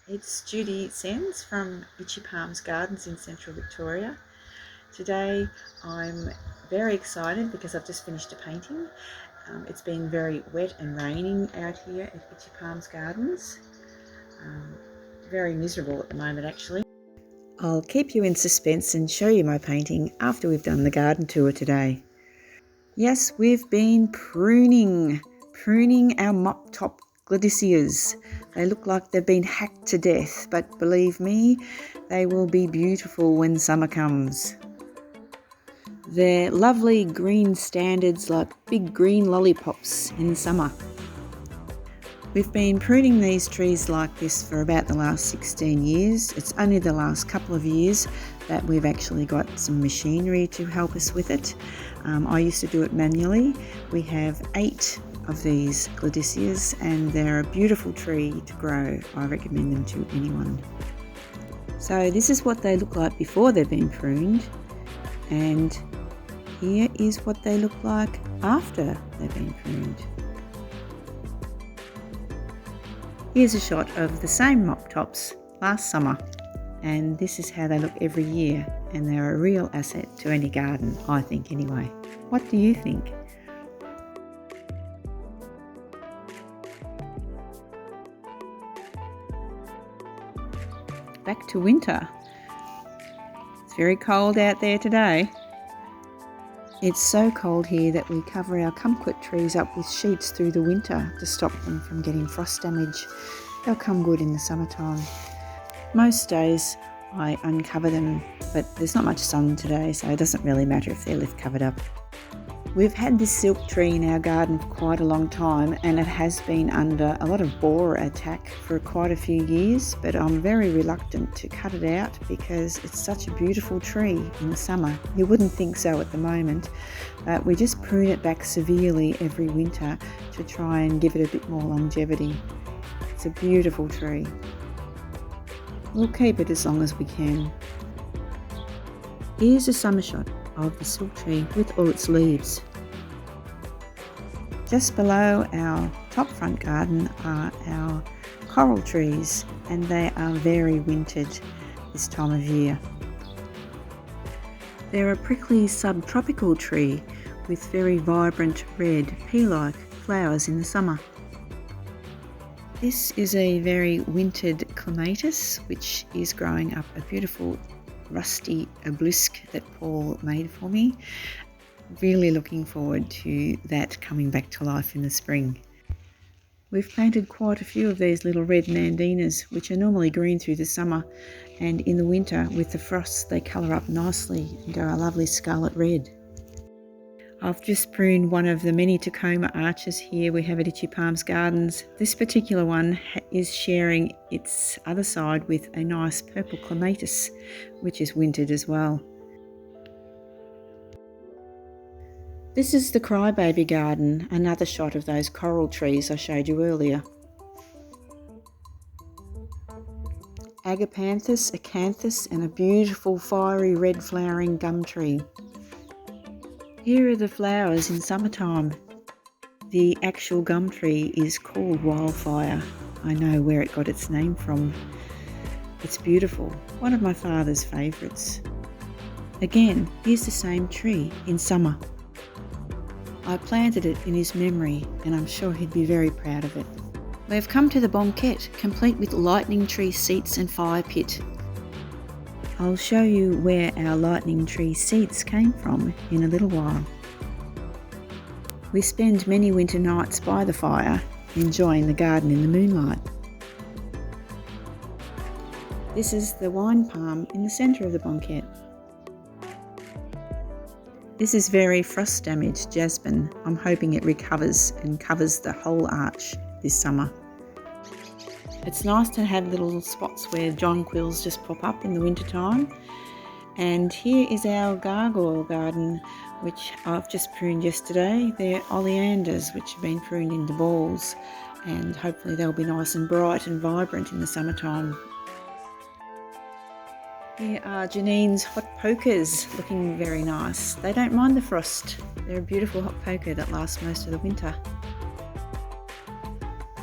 It's Judy Sens from Itchy Palms Gardens in Central Victoria. Today I'm very excited because I've just finished a painting. It's been very wet and raining out here at Itchy Palms Gardens. Very miserable at the moment actually. I'll keep you in suspense and show you my painting after we've done the garden tour today. Yes, we've been pruning our mop top gladysseas. They look like they've been hacked to death, but believe me, they will be beautiful when summer comes. They're lovely green standards like big green lollipops in summer. We've been pruning these trees like this for about the last 16 years. It's only the last couple of years that we've actually got some machinery to help us with it. I used to do it manually. We have 8 of these gladysseas and they're a beautiful tree to grow. I recommend them to anyone. So this is what they look like before they've been pruned, and here is what they look like after they've been pruned. Here's a shot of the same mop tops last summer, and this is how they look every year, and they're a real asset to any garden, I think anyway. What do you think? Back to winter. It's very cold out there today. It's so cold here that we cover our kumquat trees up with sheets through the winter to stop them from getting frost damage. They'll come good in the summertime. Most days I uncover them, but there's not much sun today, so it doesn't really matter if they're left covered up. We've had this silk tree in our garden for quite a long time, and it has been under a lot of borer attack for quite a few years, but I'm very reluctant to cut it out because it's such a beautiful tree in the summer. You wouldn't think so at the moment, but we just prune it back severely every winter to try and give it a bit more longevity. It's a beautiful tree. We'll keep it as long as we can. Here's a summer shot of the silk tree with all its leaves. Just below our top front garden are our coral trees, and they are very wintered this time of year. They're a prickly subtropical tree with very vibrant red pea-like flowers in the summer. This is a very wintered clematis, which is growing up a beautiful rusty obelisk that Paul made for me. Really looking forward to that coming back to life in the spring. We've planted quite a few of these little red mandinas, which are normally green through the summer, and in the winter with the frosts they colour up nicely and go a lovely scarlet red. I've just pruned one of the many Tacoma arches here we have at Itchy Palms Gardens. This particular one is sharing its other side with a nice purple clematis, which is wintered as well. This is the crybaby garden, another shot of those coral trees I showed you earlier. Agapanthus, acanthus, and a beautiful fiery red flowering gum tree. Here are the flowers in summertime. The actual gum tree is called Wildfire. I know where it got its name from. It's beautiful, one of my father's favourites. Again, here's the same tree in summer. I planted it in his memory, and I'm sure he'd be very proud of it. We've come to the bonquette, complete with lightning tree seats and fire pit. I'll show you where our lightning tree seats came from in a little while. We spend many winter nights by the fire, enjoying the garden in the moonlight. This is the wine palm in the centre of the bonquette. This is very frost damaged Jasmine. I'm hoping it recovers and covers the whole arch this summer. It's nice to have little spots where jonquils just pop up in the winter time. And here is our gargoyle garden, which I've just pruned yesterday. They're oleanders, which have been pruned into balls, and hopefully they'll be nice and bright and vibrant in the summertime. Here are Janine's hot pokers, looking very nice. They don't mind the frost. They're a beautiful hot poker that lasts most of the winter.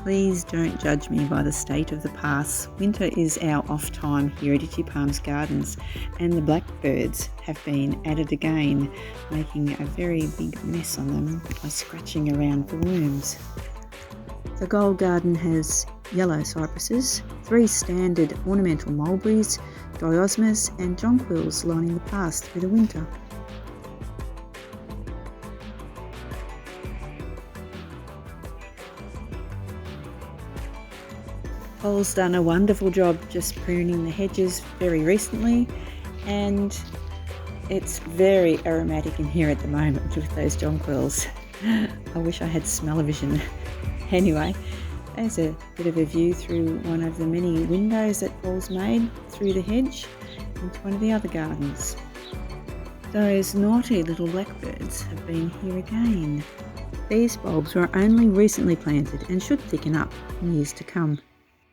Please don't judge me by the state of the paths. Winter is our off time here at Itchy Palms Gardens, and the blackbirds have been at it again, making a very big mess on them by scratching around for worms. The Gold Garden has yellow cypresses, 3 standard ornamental mulberries, diosmas and jonquils lining the paths through the winter. Paul's done a wonderful job just pruning the hedges very recently, and it's very aromatic in here at the moment with those jonquils. I wish I had smell-o-vision. Anyway, there's a bit of a view through one of the many windows that Paul's made through the hedge into one of the other gardens. Those naughty little blackbirds have been here again. These bulbs were only recently planted and should thicken up in years to come.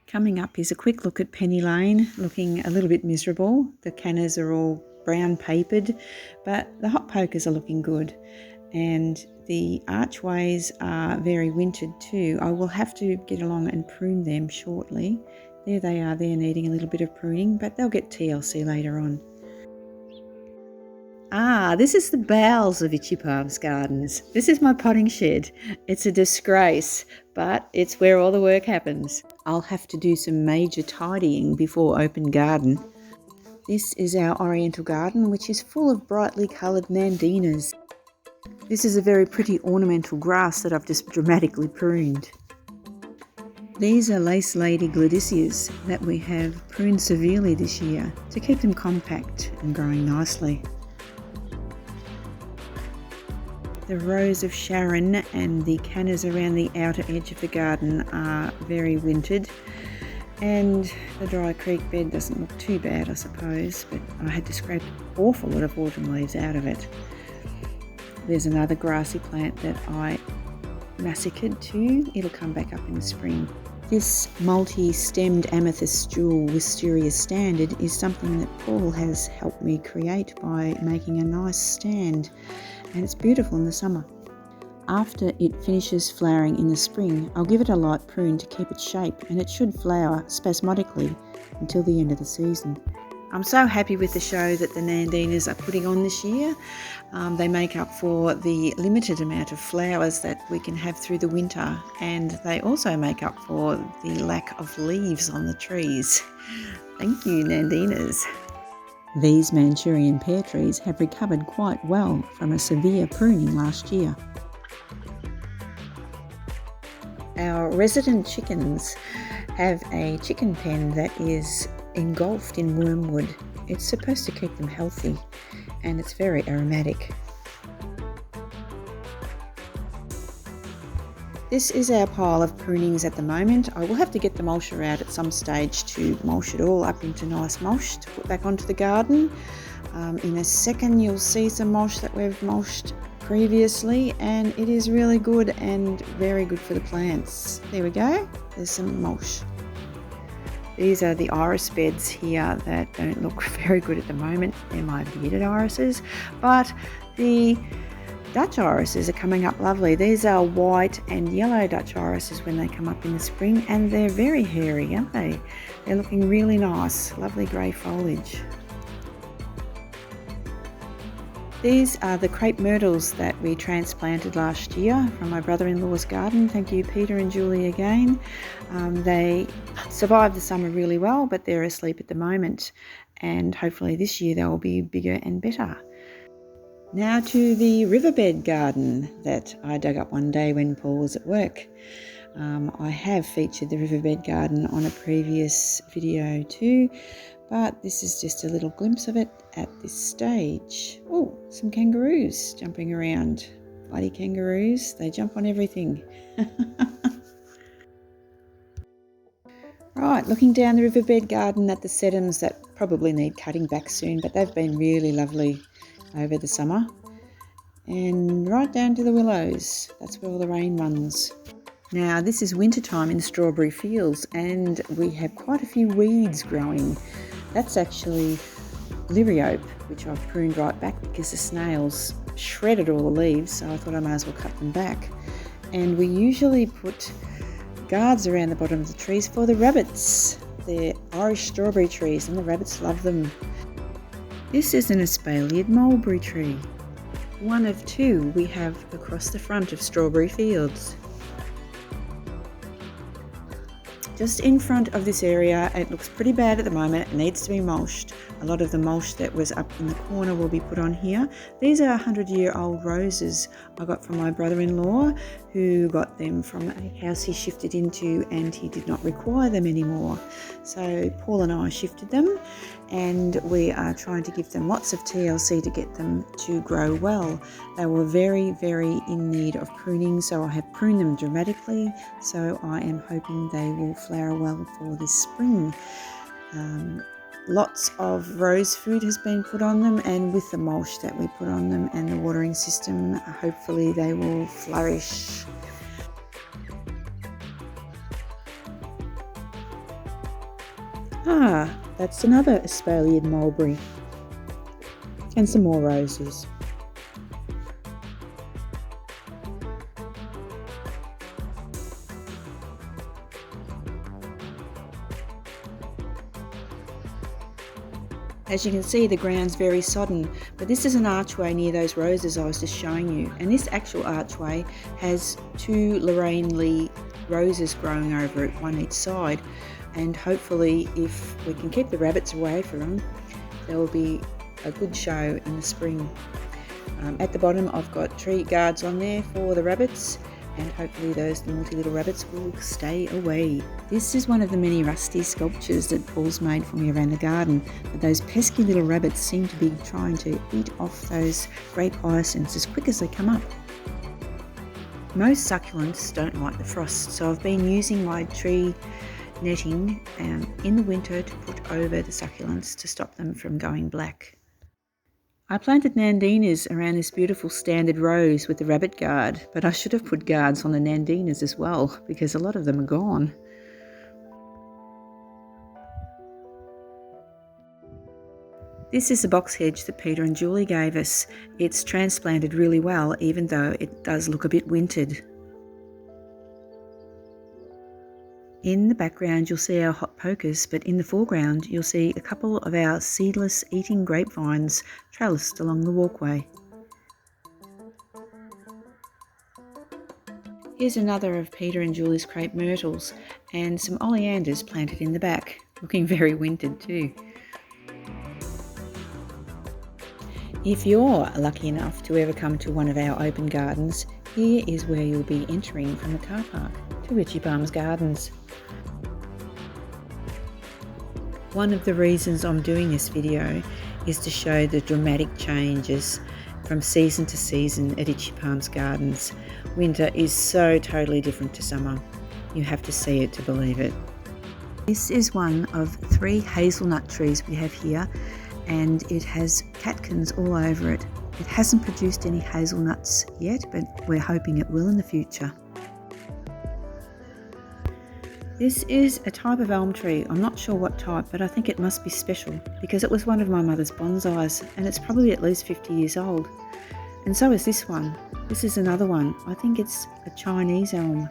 Coming up is a quick look at Penny Lane, looking a little bit miserable. The cannas are all brown papered, but the hot pokers are looking good. And the archways are very wintered too. I will have to get along and prune them shortly. There they are, they're needing a little bit of pruning, but they'll get TLC later on. This is the bowels of Itchy Palms Gardens. This is my potting shed. It's a disgrace, but it's where all the work happens. I'll have to do some major tidying before open garden. This is our oriental garden, which is full of brightly coloured nandinas. This is a very pretty ornamental grass that I've just dramatically pruned. These are lace lady gladisias that we have pruned severely this year to keep them compact and growing nicely. The rose of Sharon and the cannas around the outer edge of the garden are very wintered, and the dry creek bed doesn't look too bad, I suppose, but I had to scrape an awful lot of autumn leaves out of it. There's another grassy plant that I massacred too. It'll come back up in the spring. This multi-stemmed amethyst jewel Wisteria standard is something that Paul has helped me create by making a nice stand, and it's beautiful in the summer. After it finishes flowering in the spring, I'll give it a light prune to keep its shape, and it should flower spasmodically until the end of the season. I'm so happy with the show that the nandinas are putting on this year. They make up for the limited amount of flowers that we can have through the winter, and they also make up for the lack of leaves on the trees. Thank you, nandinas. These Manchurian pear trees have recovered quite well from a severe pruning last year. Our resident chickens have a chicken pen that is engulfed in wormwood. It's supposed to keep them healthy, and it's very aromatic. This is our pile of prunings at the moment. I will have to get the mulcher out at some stage to mulch it all up into nice mulch to put back onto the garden. In a second you'll see some mulch that we've mulched previously, and it is really good and very good for the plants. There we go, there's some mulch. These are the iris beds here that don't look very good at the moment. They're my bearded irises, but the Dutch irises are coming up lovely. These are white and yellow Dutch irises when they come up in the spring, and they're very hairy, aren't they? They're looking really nice, lovely grey foliage. These are the Crepe Myrtles that we transplanted last year from my brother-in-law's garden. Thank you, Peter and Julie, again. They survived the summer really well, but they're asleep at the moment, and hopefully this year they will be bigger and better. Now to the riverbed garden that I dug up one day when Paul was at work. I have featured the riverbed garden on a previous video too, but this is just a little glimpse of it at this stage. Oh, some kangaroos jumping around. Bloody kangaroos, they jump on everything. Right, looking down the riverbed garden at the sedums that probably need cutting back soon, but they've been really lovely over the summer. And right down to the willows, that's where all the rain runs. Now this is wintertime in the strawberry fields, and we have quite a few weeds growing. That's actually liriope, which I've pruned right back because the snails shredded all the leaves, so I thought I might as well cut them back. And we usually put guards around the bottom of the trees for the rabbits. They're Irish strawberry trees and the rabbits love them. This is an espaliered mulberry tree. One of two we have across the front of strawberry fields. Just in front of this area, it looks pretty bad at the moment. It needs to be mulched. A lot of the mulch that was up in the corner will be put on here. These are 100-year-old roses I got from my brother-in-law, who got them from a house he shifted into and he did not require them anymore. So Paul and I shifted them, and we are trying to give them lots of TLC to get them to grow well. They were very, very in need of pruning, so I have pruned them dramatically. So I am hoping they will flower well for this spring. Lots of rose food has been put on them, and with the mulch that we put on them and the watering system, hopefully they will flourish. That's another espaliered mulberry and some more roses. As you can see, the ground's very sodden, but this is an archway near those roses I was just showing you, and this actual archway has 2 Lorraine Lee roses growing over it, one each side, and hopefully if we can keep the rabbits away from them, there will be a good show in the spring. At the bottom I've got tree guards on there for the rabbits, and hopefully those naughty little rabbits will stay away. This is one of the many rusty sculptures that Paul's made for me around the garden, but those pesky little rabbits seem to be trying to eat off those grape hyacinths as quick as they come up. Most succulents don't like the frost, so I've been using my tree netting in the winter to put over the succulents to stop them from going black. I planted nandinas around this beautiful standard rose with the rabbit guard, but I should have put guards on the nandinas as well because a lot of them are gone. This is the box hedge that Peter and Julie gave us. It's transplanted really well, even though it does look a bit wintered. In the background you'll see our hot pokers, but in the foreground you'll see a couple of our seedless eating grapevines trellised along the walkway. Here's another of Peter and Julie's Crepe Myrtles, and some oleanders planted in the back, looking very wintered too. If you're lucky enough to ever come to one of our open gardens, here is where you'll be entering from the car park to Richie Palms Gardens. One of the reasons I'm doing this video is to show the dramatic changes from season to season at Itchy Palms Gardens. Winter is so totally different to summer. You have to see it to believe it. This is one of 3 hazelnut trees we have here, and it has catkins all over it. It hasn't produced any hazelnuts yet, but we're hoping it will in the future. This is a type of elm tree. I'm not sure what type, but I think it must be special because it was one of my mother's bonsais, and it's probably at least 50 years old. And so is this one. This is another one. I think it's a Chinese elm.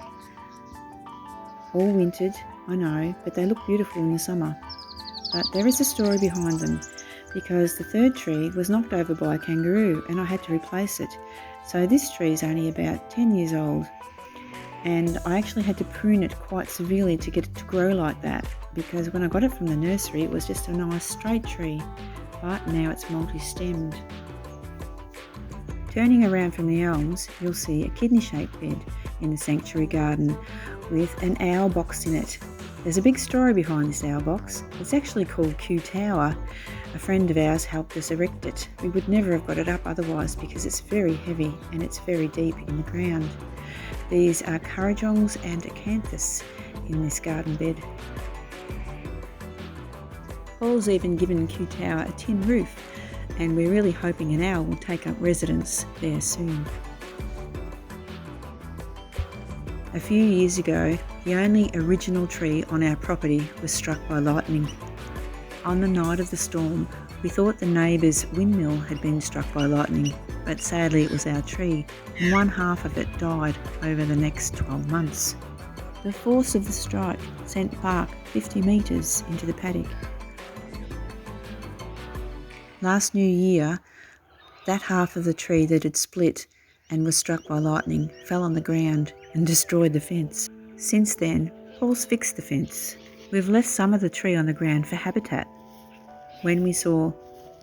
All wintered, I know, but they look beautiful in the summer. But there is a story behind them, because the 3rd tree was knocked over by a kangaroo and I had to replace it. So this tree is only about 10 years old, and I actually had to prune it quite severely to get it to grow like that, because when I got it from the nursery it was just a nice straight tree, but now it's multi-stemmed. Turning around from the elms, you'll see a kidney-shaped bed in the sanctuary garden with an owl box in it. There's a big story behind this owl box. It's actually called Q Tower. A friend of ours helped us erect it. We would never have got it up otherwise because it's very heavy and it's very deep in the ground. These are currajongs and acanthus in this garden bed. Paul's even given Q Tower a tin roof, and we're really hoping an owl will take up residence there soon. A few years ago, the only original tree on our property was struck by lightning. On the night of the storm, we thought the neighbour's windmill had been struck by lightning, but sadly it was our tree, and one half of it died over the next 12 months. The force of the strike sent bark 50 metres into the paddock. Last New Year, that half of the tree that had split and was struck by lightning fell on the ground and destroyed the fence. Since then, Paul's fixed the fence. We've left some of the tree on the ground for habitat. When we saw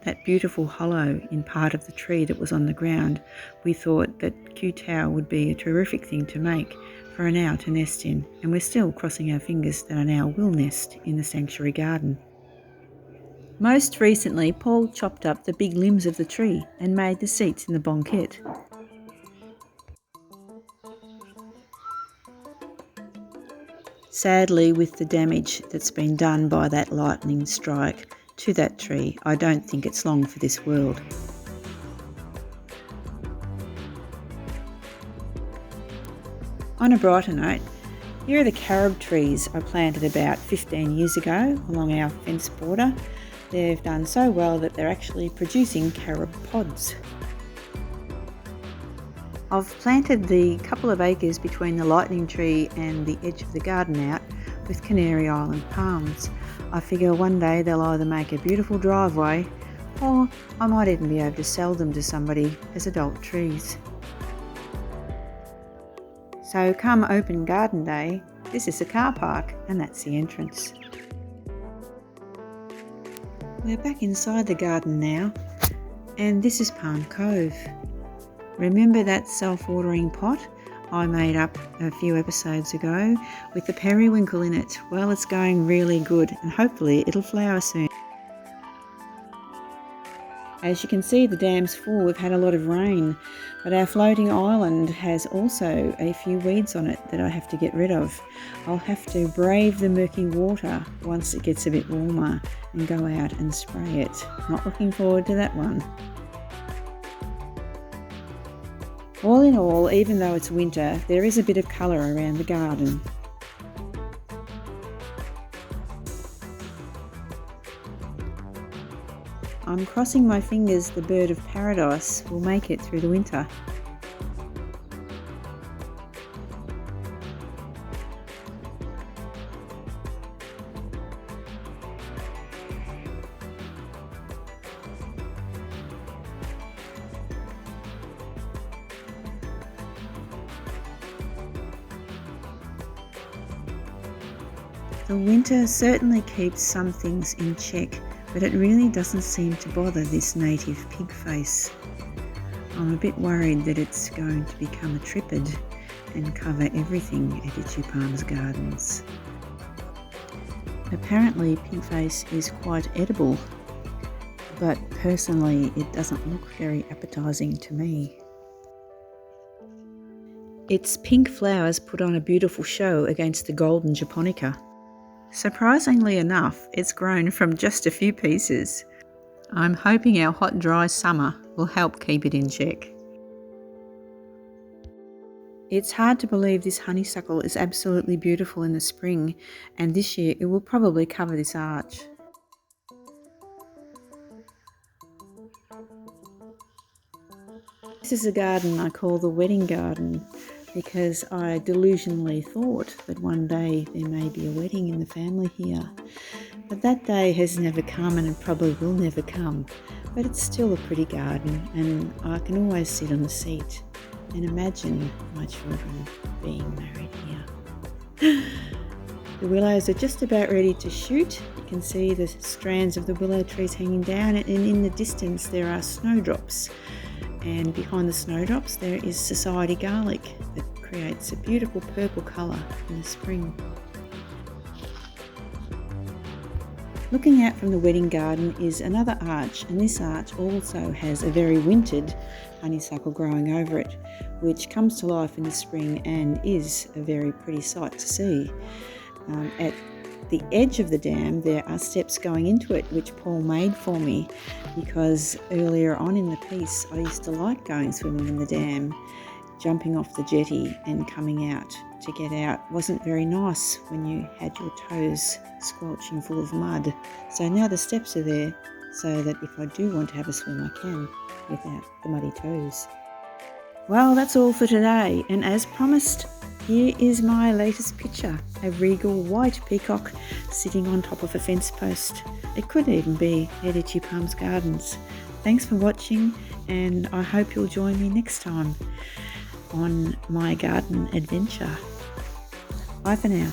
that beautiful hollow in part of the tree that was on the ground, we thought that Q-Tower would be a terrific thing to make for an owl to nest in, and we're still crossing our fingers that an owl will nest in the sanctuary garden. Most recently, Paul chopped up the big limbs of the tree and made the seats in the bonquette. Sadly, with the damage that's been done by that lightning strike to that tree, I don't think it's long for this world. On a brighter note, here are the carob trees I planted about 15 years ago along our fence border. They've done so well that they're actually producing carob pods. I've planted the couple of acres between the lightning tree and the edge of the garden out with Canary Island palms. I figure one day they'll either make a beautiful driveway or I might even be able to sell them to somebody as adult trees. So come open garden day, this is the car park and that's the entrance. We're back inside the garden now, and this is Palm Cove. Remember that self-watering pot I made up a few episodes ago with the periwinkle in it? Well, it's going really good and hopefully it'll flower soon. As you can see, the dam's full. We've had a lot of rain, but our floating island has also a few weeds on it that I have to get rid of. I'll have to brave the murky water once it gets a bit warmer and go out and spray it. Not looking forward to that one. All in all, even though it's winter, there is a bit of colour around the garden. I'm crossing my fingers the bird of paradise will make it through the winter. The winter certainly keeps some things in check, but it really doesn't seem to bother this native pig face. I'm a bit worried that it's going to become a tripod and cover everything at Itchy Palms Gardens. Apparently pigface is quite edible, but personally it doesn't look very appetising to me. Its pink flowers put on a beautiful show against the golden japonica. Surprisingly enough, it's grown from just a few pieces. I'm hoping our hot, dry summer will help keep it in check. It's hard to believe this honeysuckle is absolutely beautiful in the spring, and this year it will probably cover this arch. This is a garden I call the wedding garden, because I delusionally thought that one day there may be a wedding in the family here. But that day has never come and it probably will never come. But it's still a pretty garden and I can always sit on the seat and imagine my children being married here. The willows are just about ready to shoot. You can see the strands of the willow trees hanging down, and in the distance there are snowdrops. And behind the snowdrops there is society garlic that creates a beautiful purple colour in the spring. Looking out from the wedding garden is another arch, and this arch also has a very wintered honeysuckle growing over it, which comes to life in the spring and is a very pretty sight to see. At the edge of the dam there are steps going into it which Paul made for me, because earlier on in the piece I used to like going swimming in the dam. Jumping off the jetty and coming out to get out wasn't very nice when you had your toes squelching full of mud. So now the steps are there so that if I do want to have a swim I can without the muddy toes. Well, that's all for today, and as promised, here is my latest picture, a regal white peacock sitting on top of a fence post. It could even be at Itchy Palms Gardens. Thanks for watching, and I hope you'll join me next time on my garden adventure. Bye for now.